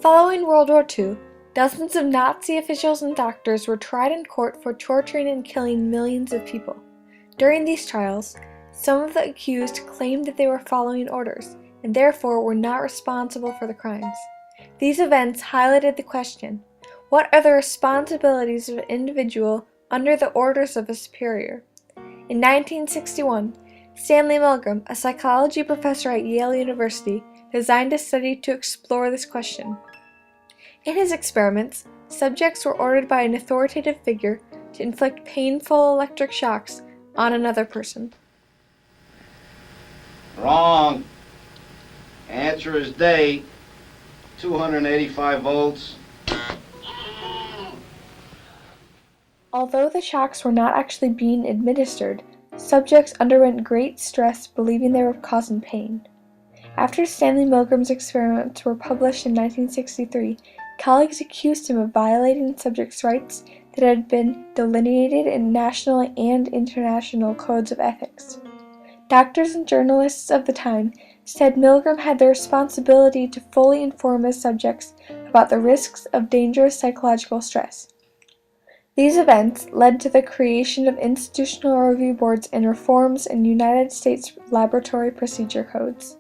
Following World War II, dozens of Nazi officials and doctors were tried in court for torturing and killing millions of people. During these trials, some of the accused claimed that they were following orders, and therefore were not responsible for the crimes. These events highlighted the question, what are the responsibilities of an individual under the orders of a superior? In 1961, Stanley Milgram, a psychology professor at Yale University, designed a study to explore this question. In his experiments, subjects were ordered by an authoritative figure to inflict painful electric shocks on another person. Wrong. Answer is day. 285 volts. Although the shocks were not actually being administered, subjects underwent great stress believing they were causing pain. After Stanley Milgram's experiments were published in 1963, colleagues accused him of violating subjects' rights that had been delineated in national and international codes of ethics. Doctors and journalists of the time said Milgram had the responsibility to fully inform his subjects about the risks of dangerous psychological stress. These events led to the creation of institutional review boards and reforms in United States laboratory procedure codes.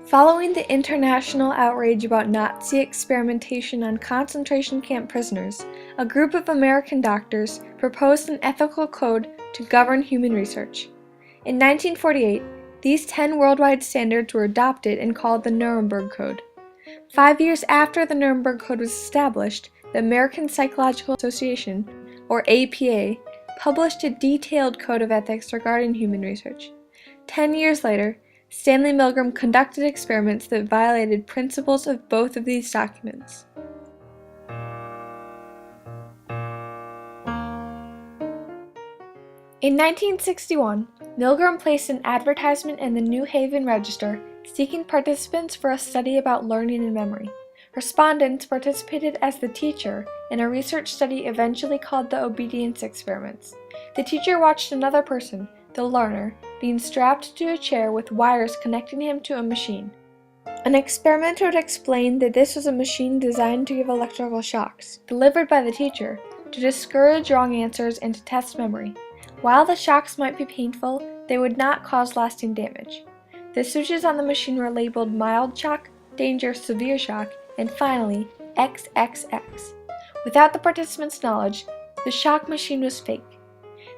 Following the international outrage about Nazi experimentation on concentration camp prisoners, a group of American doctors proposed an ethical code to govern human research. In 1948, these 10 worldwide standards were adopted and called the Nuremberg Code. 5 years after the Nuremberg Code was established, the American Psychological Association, or APA, published a detailed code of ethics regarding human research. 10 years later, Stanley Milgram conducted experiments that violated principles of both of these documents. In 1961, Milgram placed an advertisement in the New Haven Register seeking participants for a study about learning and memory. Respondents participated as the teacher in a research study eventually called the obedience experiments. The teacher watched another person, the learner, being strapped to a chair with wires connecting him to a machine. An experiment would explain that this was a machine designed to give electrical shocks, delivered by the teacher, to discourage wrong answers and to test memory. While the shocks might be painful, they would not cause lasting damage. The switches on the machine were labeled mild shock, danger, severe shock, and finally, XXX. Without the participants' knowledge, the shock machine was fake.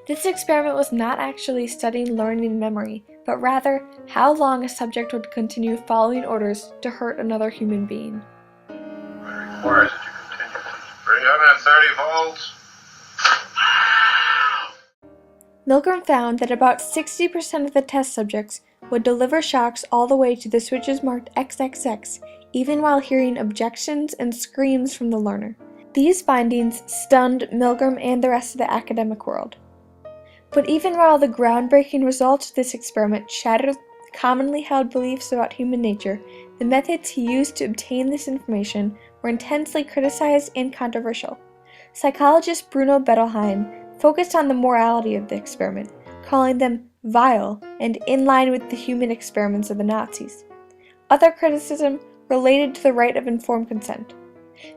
This experiment was not actually studying learning and memory, but rather how long a subject would continue following orders to hurt another human being. It requires that you continue. 330 volts. Milgram found that about 60% of the test subjects would deliver shocks all the way to the switches marked XXX, even while hearing objections and screams from the learner. These findings stunned Milgram and the rest of the academic world. But even while the groundbreaking results of this experiment shattered commonly held beliefs about human nature, the methods he used to obtain this information were intensely criticized and controversial. Psychologist Bruno Bettelheim focused on the morality of the experiment, calling them vile and in line with the human experiments of the Nazis. Other criticism related to the right of informed consent.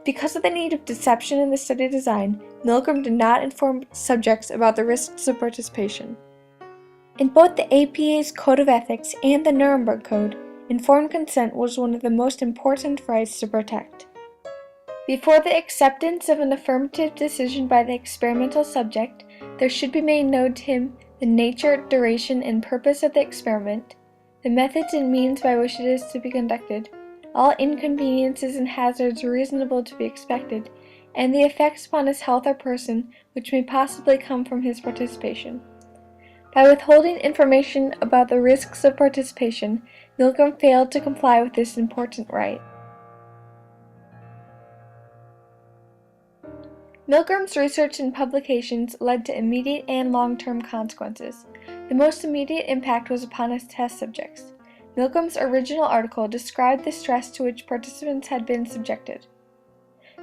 Because of the need of deception in the study design, Milgram did not inform subjects about the risks of participation. In both the APA's Code of Ethics and the Nuremberg Code, informed consent was one of the most important rights to protect. Before the acceptance of an affirmative decision by the experimental subject, there should be made known to him the nature, duration, and purpose of the experiment, the methods and means by which it is to be conducted, all inconveniences and hazards reasonable to be expected, and the effects upon his health or person which may possibly come from his participation. By withholding information about the risks of participation, Milgram failed to comply with this important right. Milgram's research and publications led to immediate and long-term consequences. The most immediate impact was upon his test subjects. Milgram's original article described the stress to which participants had been subjected.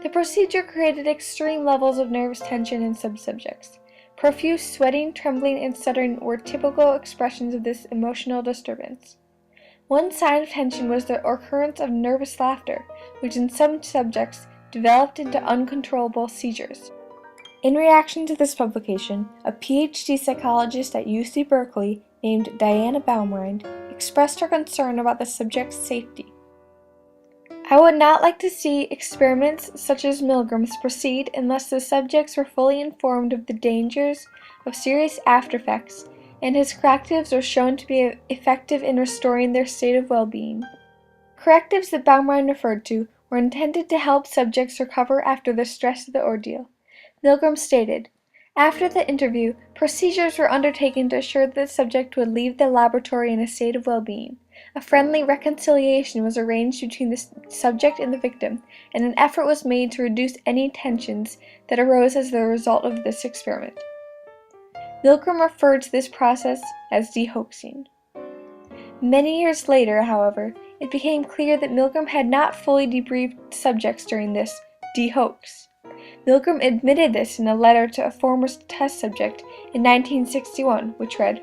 The procedure created extreme levels of nervous tension in subjects. Profuse sweating, trembling, and stuttering were typical expressions of this emotional disturbance. One sign of tension was the occurrence of nervous laughter, which in some subjects developed into uncontrollable seizures. In reaction to this publication, a PhD psychologist at UC Berkeley named Diana Baumrind expressed her concern about the subject's safety. I would not like to see experiments such as Milgram's proceed unless the subjects were fully informed of the dangers of serious after-effects, and his correctives were shown to be effective in restoring their state of well-being. Correctives that Baumrind referred to were intended to help subjects recover after the stress of the ordeal. Milgram stated, "After the interview, procedures were undertaken to assure that the subject would leave the laboratory in a state of well-being. A friendly reconciliation was arranged between the subject and the victim, and an effort was made to reduce any tensions that arose as the result of this experiment." Milgram referred to this process as dehoaxing. Many years later, however, it became clear that Milgram had not fully debriefed subjects during this dehoax. Milgram admitted this in a letter to a former test subject in 1961, which read,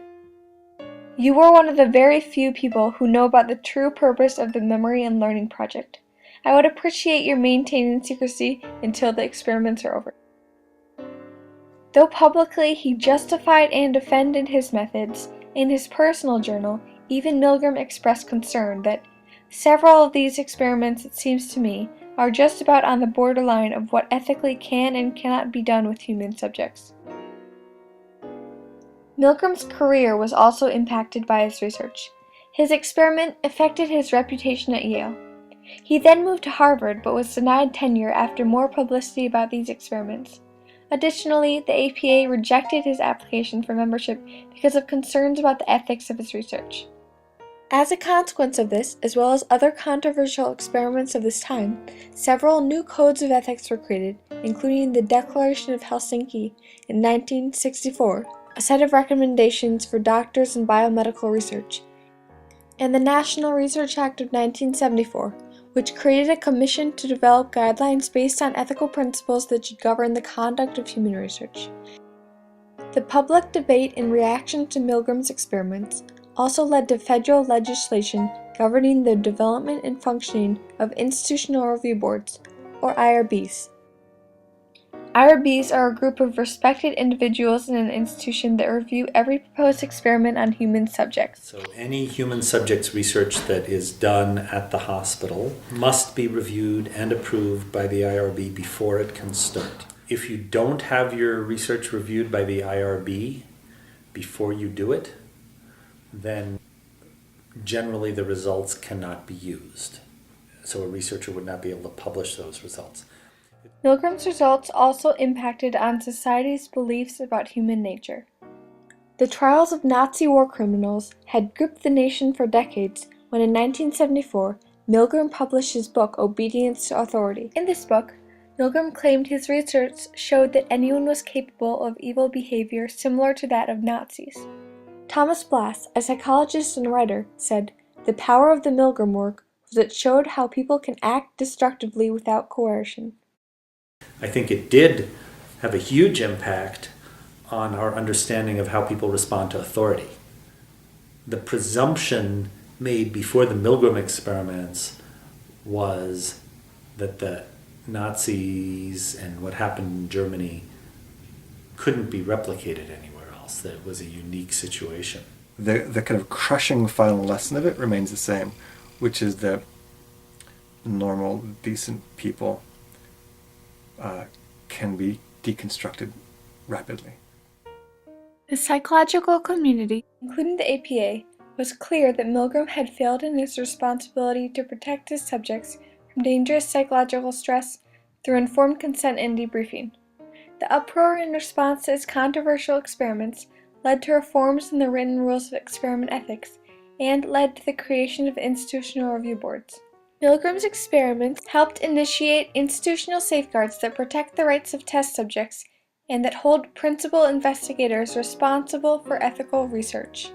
"You are one of the very few people who know about the true purpose of the Memory and Learning Project. I would appreciate your maintaining secrecy until the experiments are over." Though publicly he justified and defended his methods, in his personal journal, even Milgram expressed concern that several of these experiments, it seems to me, are just about on the borderline of what ethically can and cannot be done with human subjects. Milgram's career was also impacted by his research. His experiment affected his reputation at Yale. He then moved to Harvard but was denied tenure after more publicity about these experiments. Additionally, the APA rejected his application for membership because of concerns about the ethics of his research. As a consequence of this, as well as other controversial experiments of this time, several new codes of ethics were created, including the Declaration of Helsinki in 1964, a set of recommendations for doctors in biomedical research, and the National Research Act of 1974, which created a commission to develop guidelines based on ethical principles that should govern the conduct of human research. The public debate in reaction to Milgram's experiments also led to federal legislation governing the development and functioning of institutional review boards, or IRBs. IRBs are a group of respected individuals in an institution that review every proposed experiment on human subjects. So any human subjects research that is done at the hospital must be reviewed and approved by the IRB before it can start. If you don't have your research reviewed by the IRB before you do it, then generally the results cannot be used. So a researcher would not be able to publish those results. Milgram's results also impacted on society's beliefs about human nature. The trials of Nazi war criminals had gripped the nation for decades when in 1974, Milgram published his book Obedience to Authority. In this book, Milgram claimed his research showed that anyone was capable of evil behavior similar to that of Nazis. Thomas Blass, a psychologist and writer, said, "The power of the Milgram work was it showed how people can act destructively without coercion." I think it did have a huge impact on our understanding of how people respond to authority. The presumption made before the Milgram experiments was that the Nazis and what happened in Germany couldn't be replicated anywhere else, that it was a unique situation. The kind of crushing final lesson of it remains the same, which is that normal, decent people can be deconstructed rapidly. The psychological community, including the APA, was clear that Milgram had failed in his responsibility to protect his subjects from dangerous psychological stress through informed consent and debriefing. The uproar in response to his controversial experiments led to reforms in the written rules of experiment ethics and led to the creation of institutional review boards. Milgram's experiments helped initiate institutional safeguards that protect the rights of test subjects and that hold principal investigators responsible for ethical research.